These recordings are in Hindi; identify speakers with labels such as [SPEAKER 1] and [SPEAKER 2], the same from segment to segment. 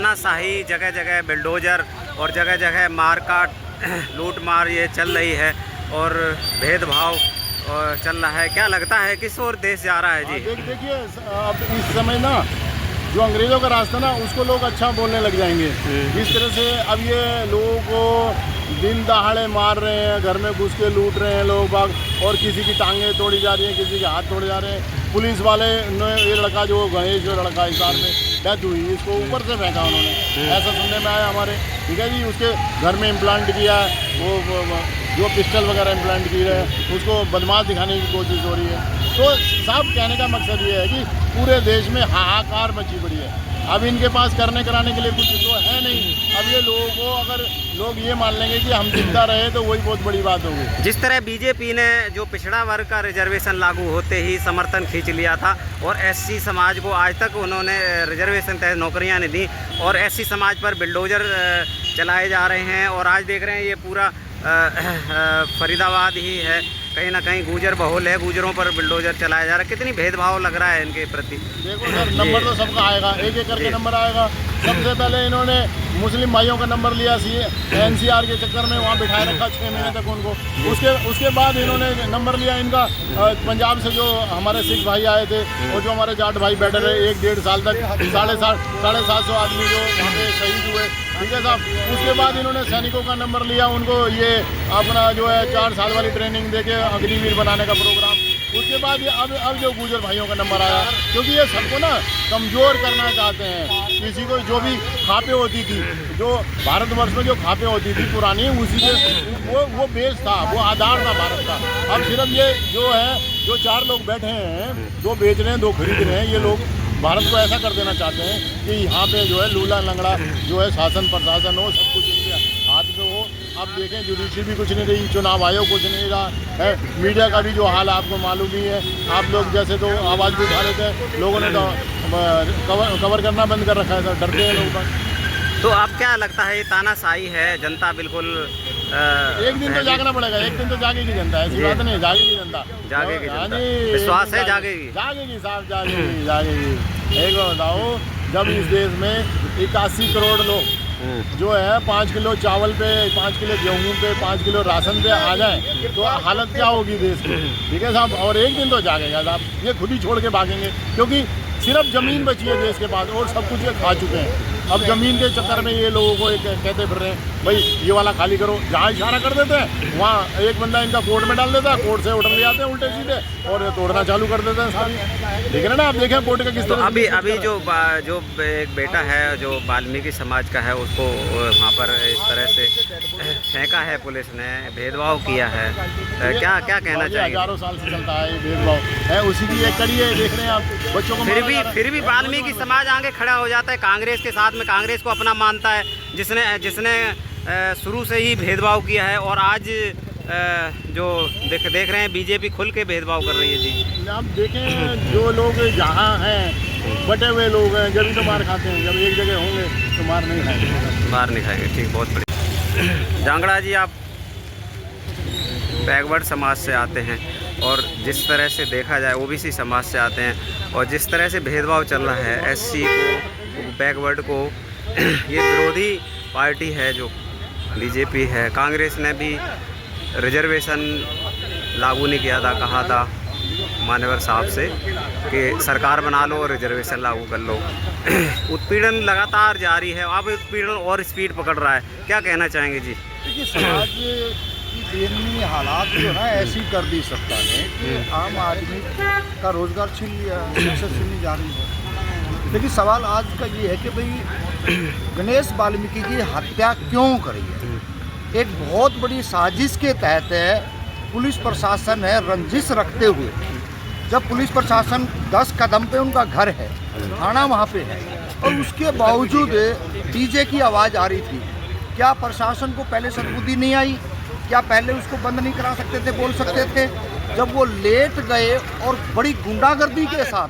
[SPEAKER 1] तानाशाही, जगह जगह बिल्डोज़र और जगह जगह मारकाट, लूट मार ये चल रही है और भेदभाव चल रहा है। क्या लगता है किस ओर देश जा रहा है जी?
[SPEAKER 2] देखिए अब इस समय ना जो अंग्रेज़ों का रास्ता ना उसको लोग अच्छा बोलने लग जाएंगे। जिस तरह से अब ये लोगों को दिन दहाड़े मार रहे हैं, घर में घुस के लूट रहे हैं लोग बाग, और किसी की टांगें तोड़ी जा रही हैं, किसी के हाथ तोड़े जा रहे हैं। पुलिस वाले ने ये लड़का जो गणेश जो लड़का हिसार में डेथ हुई, इसको ऊपर से फेंका उन्होंने, ऐसा सुनने में आया हमारे। ठीक है जी, उसके घर में इम्प्लांट किया है, वो जो पिस्टल वगैरह इम्प्लांट की है उसको बदमाश दिखाने की कोशिश हो रही है। तो साहब कहने का मकसद ये है कि पूरे देश में हाहाकार मची पड़ी है। अब इनके पास करने कराने के लिए कुछ तो है नहीं। अब ये लोगों को अगर लोग ये मान लेंगे कि हम जिंदा रहे तो वही बहुत बड़ी बात होगी।
[SPEAKER 1] जिस तरह बीजेपी ने जो पिछड़ा वर्ग का रिजर्वेशन लागू होते ही समर्थन खींच लिया था और एससी समाज को आज तक उन्होंने रिजर्वेशन तहत नौकरियां नहीं दी और एससी समाज पर बिल्डोज़र चलाए जा रहे हैं, और आज देख रहे हैं ये पूरा फरीदाबाद ही है, कहीं ना कहीं गुजर बहुल है, गुजरों पर बिल्डोज़र चलाया जा रहा है। कितनी भेदभाव लग रहा है इनके प्रति।
[SPEAKER 2] देखो सर, नंबर तो सबका आएगा, एक एक करके नंबर आएगा। सबसे पहले इन्होंने मुस्लिम भाइयों का नंबर लिया एनसीआर के चक्कर में, वहाँ बिठाए रखा 6 महीने तक उनको। उसके बाद इन्होंने नंबर लिया इनका पंजाब से जो हमारे सिख भाई आए थे और जो हमारे जाट भाई बैठे रहे 1-1.5 साल तक, 750 आदमी जो वहाँ पे शहीद हुए। ठीक है साहब, उसके बाद इन्होंने सैनिकों का नंबर लिया, उनको ये अपना जो है 4 साल वाली ट्रेनिंग देके अग्निवीर बनाने का प्रोग्राम। उसके बाद ये अब जो गुजर भाइयों का नंबर आया, क्योंकि ये सबको ना कमज़ोर करना चाहते हैं। किसी को जो भी खापे होती थी, जो भारतवर्ष में जो खापे होती थी पुरानी, उसी के वो बेस था, वो आधार था भारत का। अब सिर्फ ये जो है, जो 4 लोग बैठे हैं, 2 बेच रहे हैं 2 खरीद रहे हैं, ये लोग भारत को ऐसा कर देना चाहते हैं कि यहाँ पे जो है लूला लंगड़ा जो है शासन प्रशासन हो, सब कुछ इनके हाथ में हो। अब देखें जुडिशरी भी कुछ नहीं रही, चुनाव आयोग कुछ नहीं रहा है, मीडिया का भी जो हाल आपको मालूम ही है। आप लोग जैसे तो आवाज़ भी उठा रहे थे, लोगों ने तो कवर करना बंद कर रखा है, डरते हैं लोग।
[SPEAKER 1] तो अब क्या लगता है ये तानाशाही है, जनता बिल्कुल
[SPEAKER 2] एक दिन तो जागना पड़ेगा, एक दिन तो जागेगी जनता, ऐसी बात नहीं, जागेगी जनता,
[SPEAKER 1] जागेगी जनता, विश्वास है जागेगी
[SPEAKER 2] साहब, जागेगी। एक बार बताओ, जब इस देश में 81 करोड़ लोग जो है 5 किलो चावल पे, 5 किलो गेहूँ पे, 5 किलो राशन पे आ जाए तो हालत क्या होगी देश की। ठीक है साहब, और एक दिन तो जागेगा साहब, ये खुद ही छोड़ के भागेंगे, क्योंकि सिर्फ ज़मीन बची है देश के पास और सब कुछ ये खा चुके हैं। अब ज़मीन के चक्कर में ये लोगों को एक कहते फिर रहे हैं भाई ये वाला खाली करो, जहाँ इशारा कर देते हैं वहाँ एक बंदा इनका कोर्ट में डाल देता है, कोर्ट से ऑर्डर ले आते हैं उल्टे सीधे और तोड़ना चालू कर देते हैं सारी। देख रहे ना आप, देखें कोर्ट का किस तरह।
[SPEAKER 1] अभी जो एक बेटा है जो वाल्मीकि समाज का है, उसको वहाँ पर इस तरह से फेंका है पुलिस ने, भेदभाव किया है, क्या कहना चाहिए?
[SPEAKER 2] हज़ारों साल से चलता है ये भेदभाव है, उसी की एक कड़ी है। देख रहे हैं आप बच्चों को,
[SPEAKER 1] फिर भी वाल्मीकि समाज आगे खड़ा हो जाता है कांग्रेस के साथ में, कांग्रेस को अपना मानता है, जिसने शुरू से ही भेदभाव किया है, और आज जो देख रहे हैं बीजेपी खुल के भेदभाव कर रही है जी।
[SPEAKER 2] आप देखें जो लोग जहाँ हैं बटे हुए लोग हैं, जब भी तो मार खाते हैं, जब एक जगह होंगे तो मार नहीं खाएंगे,
[SPEAKER 1] मार नहीं खाएंगे। ठीक, बहुत बढ़िया। जांगड़ा जी, आप बैकवर्ड समाज से आते हैं और जिस तरह से देखा जाए ओबीसी समाज से आते हैं, और जिस तरह से भेदभाव चल रहा है एससी को, बैकवर्ड को, ये विरोधी पार्टी है जो बीजेपी है। कांग्रेस ने भी रिजर्वेशन लागू नहीं किया था, कहा था मान्यवर साहब से कि सरकार बना लो और रिजर्वेशन लागू कर लो। उत्पीड़न लगातार जारी है, अब उत्पीड़न और स्पीड पकड़ रहा है, क्या कहना चाहेंगे जी?
[SPEAKER 3] देखिए, समाज की बेहतरीन हालात जो है ऐसी कर दी सत्ता ने कि आम आदमी का रोज़गार छीन लिया, शिक्षा छीननी जा रही है। लेकिन सवाल आज का ये है कि भाई गणेश वाल्मीकि की हत्या क्यों करी है? एक बहुत बड़ी साजिश के तहत है। पुलिस प्रशासन है रंजिश रखते हुए, जब पुलिस प्रशासन 10 कदम पे उनका घर है, थाना वहाँ पे है, और उसके बावजूद डीजे की आवाज़ आ रही थी। क्या प्रशासन को पहले सद्बुद्धि नहीं आई? क्या पहले उसको बंद नहीं करा सकते थे, बोल सकते थे? जब वो लेट गए और बड़ी गुंडागर्दी के साथ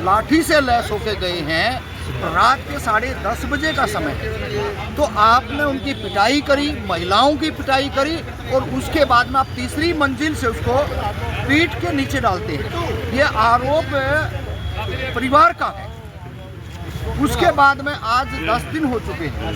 [SPEAKER 3] लाठी से लैस होके गए हैं, रात के 10:30 बजे का समय है, तो आपने उनकी पिटाई करी, महिलाओं की पिटाई करी, और उसके बाद में आप तीसरी मंजिल से उसको पीठ के नीचे डालते हैं। ये आरोप परिवार का है। उसके बाद में आज 10 दिन हो चुके हैं।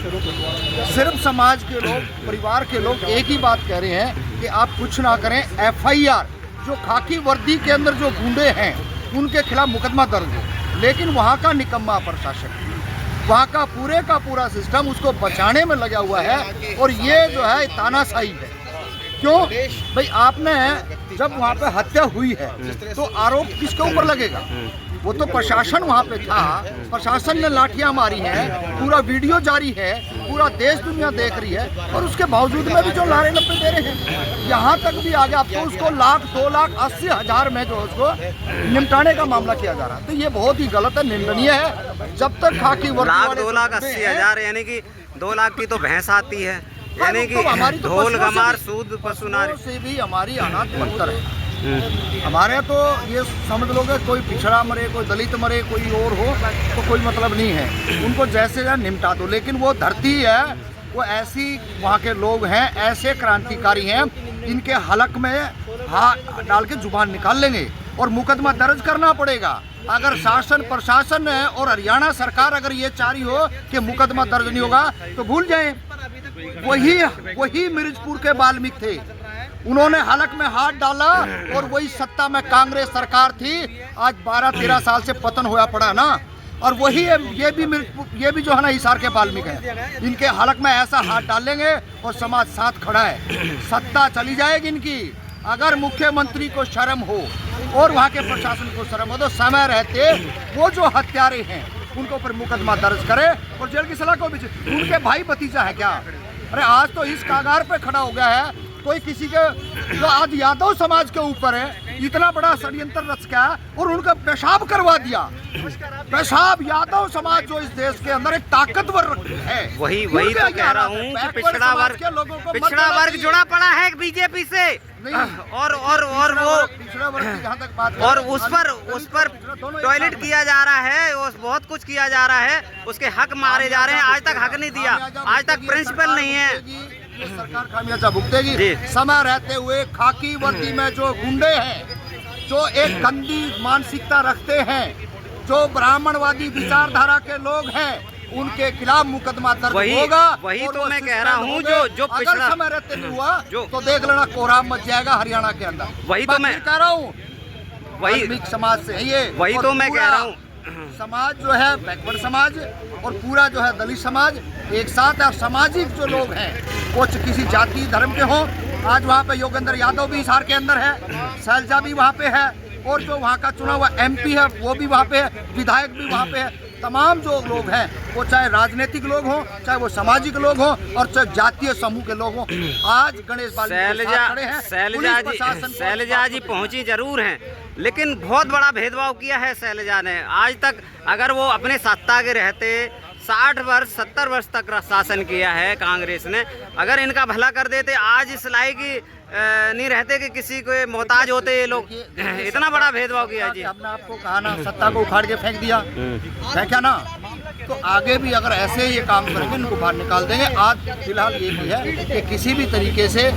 [SPEAKER 3] सिर्फ समाज के लोग, परिवार के लोग एक ही बात कह रहे हैं कि आप कुछ ना करें, FIR जो खाकी वर्दी के अंदर जो गुंडे हैं उनके खिलाफ मुकदमा दर्ज हो। लेकिन वहाँ का निकम्मा प्रशासन, वहाँ का पूरा सिस्टम उसको बचाने में लगा हुआ है और ये जो है तानाशाही है। क्यों भाई, आपने जब वहाँ पे हत्या हुई है तो आरोप किसके ऊपर लगेगा? वो तो प्रशासन वहाँ पे था, प्रशासन ने लाठियाँ मारी हैं, पूरा वीडियो जारी है, पूरा देश दुनिया देख रही है और उसके बावजूद में भी जो लारे लप्पे दे रहे हैं, यहाँ तक भी आ गया। अब तो उसको 1,00,000-2,80,000 में जो उसको निपटाने का मामला किया जा रहा है, तो ये बहुत ही गलत है, निंदनीय है। जब तक खाकी वर्दी वाले
[SPEAKER 1] 1,00,000-2,80,000 यानी कि 2 लाख की तो भैंस आती है, यानी कि
[SPEAKER 3] तो
[SPEAKER 1] ढोल गमार सूद पशुनारी
[SPEAKER 3] से भी हमारी हालात बदतर है। हमारे तो ये समझ लोगे, कोई पिछड़ा मरे, कोई दलित मरे, कोई और हो तो कोई मतलब नहीं है, उनको जैसे या निपटा दो। लेकिन वो धरती है, वो ऐसी वहाँ के लोग हैं, ऐसे क्रांतिकारी हैं, इनके हलक में हाथ डाल के जुबान निकाल लेंगे और मुकदमा दर्ज करना पड़ेगा। अगर शासन प्रशासन और हरियाणा सरकार अगर ये चाह रही हो कि मुकदमा दर्ज नहीं होगा तो भूल जाएं। वही मिर्जपुर के वाल्मीकि थे, उन्होंने हलक में हाथ डाला और वही सत्ता में कांग्रेस सरकार थी। आज 12-13 साल से पतन होया पड़ा ना, और वही ये भी जो है ना हिसार के वाल्मीकि है, इनके हलक में ऐसा हाथ डालेंगे और समाज साथ खड़ा है, सत्ता चली जाएगी इनकी। अगर मुख्यमंत्री को शर्म हो और वहाँ के प्रशासन को शर्म हो तो समय रहते वो जो हत्यारे हैं उनको पर मुकदमा दर्ज करे और जेल की सलाखों में। उनके भाई भतीजा है क्या? अरे आज तो इस कागार पे खड़ा हो गया है, कोई किसी के जो आज यादव समाज के ऊपर है, इतना बड़ा षड्यंत्र रच गया और उनका पेशाब करवा दिया। पेशाब यादव समाज जो इस देश के अंदर एक ताकतवर है,
[SPEAKER 1] वही तो कह रहा हूँ कि पिछड़ा वर्ग जुड़ा पड़ा है बीजेपी से और वो
[SPEAKER 3] पिछड़ा वर्ग की जहाँ तक बात
[SPEAKER 1] और उस पर टॉयलेट किया जा रहा है, और बहुत कुछ किया जा रहा है, उसके हक मारे जा रहे हैं। आज तक हक नहीं दिया, आज तक प्रिंसिपल नहीं है।
[SPEAKER 3] सरकार खामियाजा भुगतेगी। समय रहते हुए खाकी वर्दी में जो गुंडे हैं, जो एक गंदी मानसिकता रखते हैं, जो ब्राह्मणवादी विचारधारा के लोग हैं, उनके खिलाफ मुकदमा दर्ज होगा।
[SPEAKER 1] वही तो मैं कह रहा हूँ, जो
[SPEAKER 3] अगर समय रहते नहीं हुआ तो देख लेना कोहराम मच जाएगा हरियाणा के अंदर।
[SPEAKER 1] वही तो मैं
[SPEAKER 3] कह रहा हूँ, वही समाज से है ये।
[SPEAKER 1] वही तो मैं कह रहा हूँ,
[SPEAKER 3] समाज जो है बैकवर्ड समाज और पूरा जो है दलित समाज एक साथ है। सामाजिक जो लोग हैं वो किसी जाति धर्म के हों, आज वहाँ पे योगेंद्र यादव भी हिसार के अंदर है, शैलजा भी वहाँ पे है, और जो वहाँ का चुना हुआ MP है वो भी वहाँ पे है, विधायक भी वहाँ पे है। तमाम जो लोग हैं वो चाहे राजनीतिक लोग हों, चाहे वो सामाजिक लोग हों और चाहे जातीय समूह के लोग हों, आज गणेश
[SPEAKER 1] शैलजा जी पहुंची जरूर हैं, लेकिन बहुत बड़ा भेदभाव किया है शैलजा ने। आज तक अगर वो अपने सत्ता के रहते 60 वर्ष 70 वर्ष तक शासन किया है कांग्रेस ने, अगर इनका भला कर देते आज इस लायक नहीं रहते कि किसी को मोहताज होते ये लोग। इतना बड़ा भेदभाव किया जी।
[SPEAKER 3] हमने आपको कहा ना, सत्ता को उखाड़ के फेंक दिया, फेंका ना, तो आगे भी अगर ऐसे ये काम करेंगे इनको बाहर निकाल देंगे। आज फिलहाल ये भी है कि किसी भी तरीके से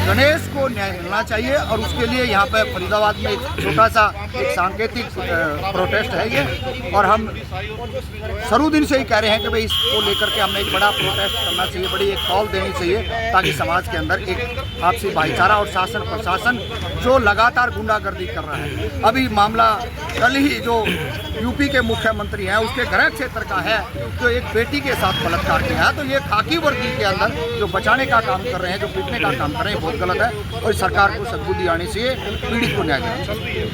[SPEAKER 3] गणेश को न्याय मिलना चाहिए और उसके लिए यहाँ पे फरीदाबाद में एक छोटा सा एक सांकेतिक प्रोटेस्ट है ये, और हम शुरू दिन से ही कह रहे हैं कि भाई इसको लेकर के हमें एक बड़ा प्रोटेस्ट करना चाहिए, बड़ी एक कॉल देनी चाहिए, ताकि समाज के अंदर एक आपसी भाईचारा और शासन प्रशासन जो लगातार गुंडागर्दी कर रहा है। अभी मामला कल ही जो यूपी के मुख्यमंत्री हैं उसके गृह क्षेत्र का है, जो एक बेटी के साथ बलात्कार किया है, तो ये खाकी वर्दी के अंदर जो बचाने का काम कर रहे हैं, जो पीटने का काम कर रहे हैं, बहुत गलत है और सरकार को सद्बुद्धि आनी चाहिए, पीड़ित को न्याय देना चाहिए।